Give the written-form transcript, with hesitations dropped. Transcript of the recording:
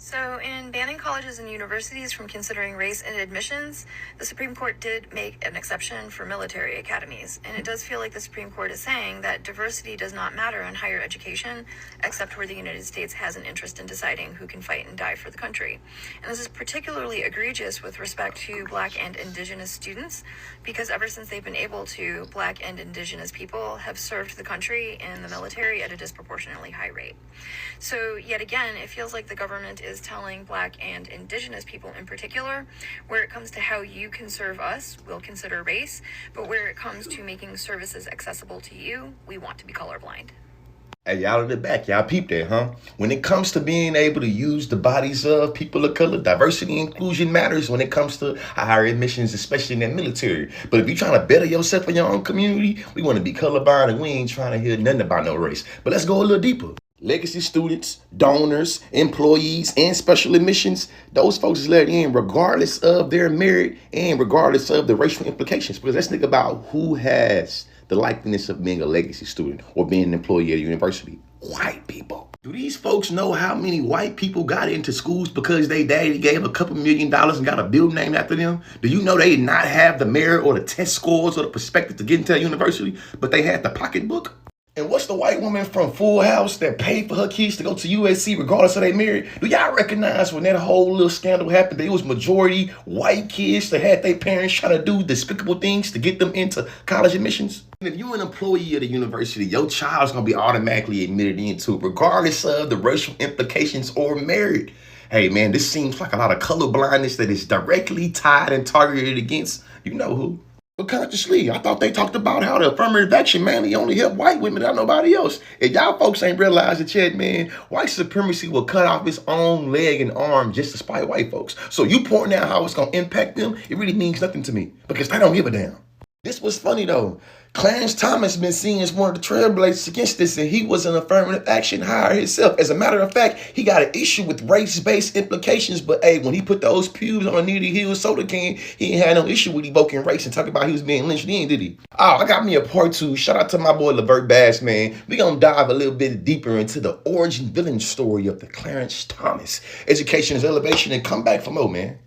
So, in banning colleges and universities from considering race in admissions, the Supreme Court did make an exception for military academies. And it does feel like the Supreme Court is saying that diversity does not matter in higher education, except where the United States has an interest in deciding who can fight and die for the country. And this is particularly egregious with respect to Black and Indigenous students, because ever since they've been able to, Black and Indigenous people have served the country in the military at a disproportionately high rate. So, yet again, it feels like the government is telling Black and Indigenous people in particular, where it comes to how you can serve us, we'll consider race, but where it comes to making services accessible to you, we want to be colorblind. Hey, y'all in the back, y'all peep that, huh? When it comes to being able to use the bodies of people of color, diversity and inclusion matters when it comes to higher admissions, especially in the military. But if you're trying to better yourself in your own community, we want to be colorblind and we ain't trying to hear nothing about no race. But let's go a little deeper. Legacy students, donors, employees, and special admissions, those folks is let in regardless of their merit and regardless of the racial implications. Because let's think about who has the likeliness of being a legacy student or being an employee at a university. White people. Do these folks know how many white people got into schools because they daddy gave a couple $1 million and got a building named after them? Do you know they did not have the merit or the test scores or the perspective to get into a university, but they had the pocketbook? And what's the white woman from Full House that paid for her kids to go to USC regardless of they married? Do y'all recognize when that whole little scandal happened, that it was majority white kids that had their parents trying to do despicable things to get them into college admissions? And if you're an employee at a university, your child's going to be automatically admitted into it, regardless of the racial implications or merit. Hey, man, this seems like a lot of color blindness that is directly tied and targeted against you know who. But consciously, I thought they talked about how the affirmative action mainly only help white women, not nobody else. If y'all folks ain't realized it yet, man, white supremacy will cut off its own leg and arm just to spite white folks. So you pointing out how it's going to impact them, it really means nothing to me because they don't give a damn. This was funny, though. Clarence Thomas been seen as one of the trailblazers against this, and he was an affirmative action hire himself. As a matter of fact, he got an issue with race-based implications, but hey, when he put those pubes on a needle heel soda can, he ain't had no issue with evoking race and talking about he was being lynched in, did he? Oh, I got me a part 2. Shout out to my boy Levert Bass, man. We gonna dive a little bit deeper into the origin villain story of the Clarence Thomas. Education is elevation, and come back for more, man.